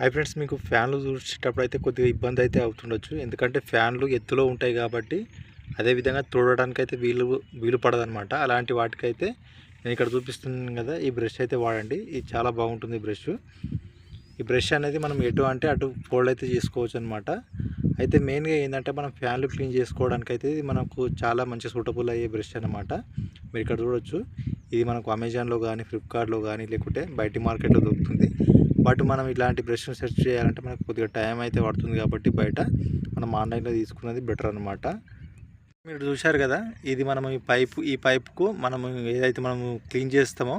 Hi friends, మీకు ఫ్యాన్లు చూసేటప్పుడు అయితే కొద్దిగా ఇబ్బంది అయితే అవుతుండొచ్చు. ఎందుకంటే ఫ్యాన్లు ఎత్తులో ఉంటాయి కాబట్టి అదేవిధంగా తోడడానికి అయితే వీలు పడదనమాట. అలాంటి వాటికైతే నేను ఇక్కడ చూపిస్తున్నాను కదా, ఈ బ్రష్ అయితే వాడండి. ఇది చాలా బాగుంటుంది ఈ బ్రష్ అనేది మనం ఎటు అంటే అటు ఫోల్డ్ అయితే చేసుకోవచ్చు అనమాట. అయితే మెయిన్గా ఏంటంటే మనం ఫ్యాన్లు క్లీన్ చేసుకోవడానికి అయితే ఇది మనకు చాలా మంచి సూటబుల్ అయ్యే బ్రష్ అనమాట. మీరు ఇక్కడ చూడొచ్చు, ఇది మనకు అమెజాన్లో కానీ ఫ్లిప్కార్ట్లో కానీ లేకుంటే బయట మార్కెట్లో దొరుకుతుంది. బట్ మనం ఇలాంటి బ్రష్ను సెర్చ్ చేయాలంటే మనకు కొద్దిగా టైం అయితే పడుతుంది కాబట్టి బయట మనం ఆన్లైన్లో తీసుకున్నది బెటర్ అనమాట. మీరు చూశారు కదా, ఇది మనం ఈ పైపుకు మనము ఏదైతే మనము క్లీన్ చేస్తామో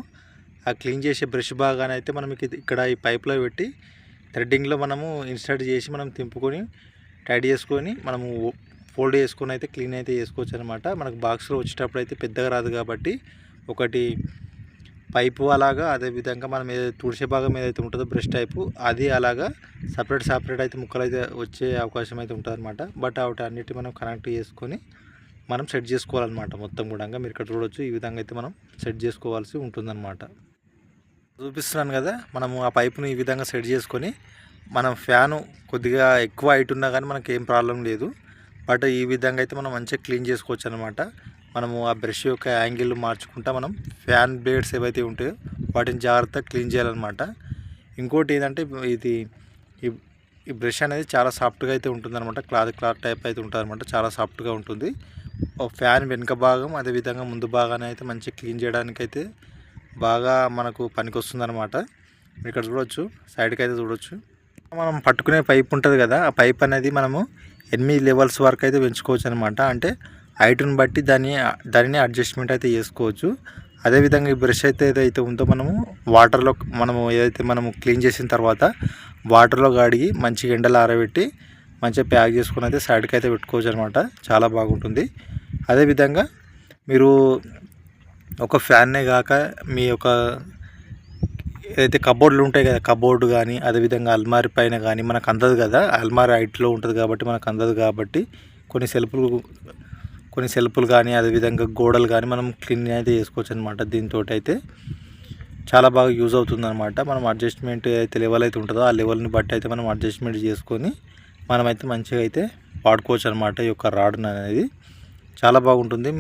ఆ క్లీన్ చేసే బ్రష్ భాగాన్ని అయితే మనం ఇక్కడ ఈ పైప్లో పెట్టి థ్రెడ్డింగ్లో మనము ఇన్సర్ట్ చేసి మనం తింపుకొని టైట్ చేసుకొని మనము ఫోల్డ్ చేసుకొని అయితే క్లీన్ అయితే చేసుకోవచ్చు అనమాట. మనకు బాక్స్లో వచ్చేటప్పుడు అయితే పెద్దగా రాదు కాబట్టి ఒకటి పైపు అలాగా, అదేవిధంగా మనం ఏదైతే తుడిసే భాగం ఏదైతే ఉంటుందో బ్రష్ టైపు అది అలాగా సపరేట్ అయితే ముక్కలు అయితే వచ్చే అవకాశం అయితే ఉంటుంది అనమాట. బట్ వాటి అన్నిటి మనం కనెక్ట్ చేసుకొని మనం సెట్ చేసుకోవాలన్నమాట. మొత్తం కూడా మీరు ఇక్కడ చూడవచ్చు, ఈ విధంగా అయితే మనం సెట్ చేసుకోవాల్సి ఉంటుందన్నమాట. చూపిస్తున్నాను కదా, మనము ఆ పైపును ఈ విధంగా సెట్ చేసుకొని మనం ఫ్యాను కొద్దిగా ఎక్కువ హైట్ ఉన్నా కానీ మనకి ఏం ప్రాబ్లం లేదు. బట్ ఈ విధంగా అయితే మనం మంచిగా క్లీన్ చేసుకోవచ్చు అనమాట. మనము ఆ బ్రష్ యొక్క యాంగిల్ మార్చుకుంటా మనం ఫ్యాన్ బ్లేడ్స్ ఏవైతే ఉంటాయో వాటిని జాగ్రత్తగా క్లీన్ చేయాలన్నమాట. ఇంకోటి ఏంటంటే ఈ బ్రష్ అనేది చాలా సాఫ్ట్గా అయితే ఉంటుందన్నమాట. క్లాత్ టైప్ అయితే ఉంటుంది అనమాట. చాలా సాఫ్ట్గా ఉంటుంది. ఫ్యాన్ వెనుక భాగం అదేవిధంగా ముందు భాగాన్ని అయితే మంచిగా క్లీన్ చేయడానికి అయితే బాగా మనకు పనికి వస్తుంది అనమాట. ఇక్కడ చూడవచ్చు, సైడ్కి అయితే చూడవచ్చు. మనం పట్టుకునే పైప్ ఉంటుంది కదా, ఆ పైప్ అనేది మనము 8 లెవెల్స్ వరకు అయితే పెంచుకోవచ్చు అనమాట. అంటే హైట్ని బట్టి దానిని అడ్జస్ట్మెంట్ అయితే చేసుకోవచ్చు. అదేవిధంగా ఈ బ్రష్ అయితే ఏదైతే ఉందో వాటర్లో ఏదైతే మనము క్లీన్ చేసిన తర్వాత వాటర్లో కడిగి మంచిగా ఎండలో ఆరబెట్టి మంచిగా ప్యాక్ చేసుకుని అయితే సైడ్కి అయితే పెట్టుకోవచ్చు అనమాట. చాలా బాగుంటుంది. అదేవిధంగా మీరు ఒక ఫ్యాన్నే కాక మీ యొక్క ఏదైతే కబోర్డులు ఉంటాయి కదా, కబోర్డు కానీ అదేవిధంగా అల్మారి పైన కానీ మనకు అందదు కదా, అల్మారి హైట్లో ఉంటుంది కాబట్టి మనకు అందదు కాబట్టి కొన్ని సెల్ఫ్లు కానీ అదేవిధంగా గోడలు కానీ మనం క్లీన్ అయితే చేసుకోవచ్చు అనమాట. దీంతో అయితే చాలా బాగా యూజ్ అవుతుంది అనమాట. మనం అడ్జస్ట్మెంట్ అయితే లెవెల్ అయితే ఉంటుందో ఆ లెవెల్ని బట్టి అయితే మనం అడ్జస్ట్మెంట్ చేసుకొని మనమైతే మంచిగా అయితే వాడుకోవచ్చు అనమాట. ఈ యొక్క రాడ్ అనేది చాలా బాగుంటుంది.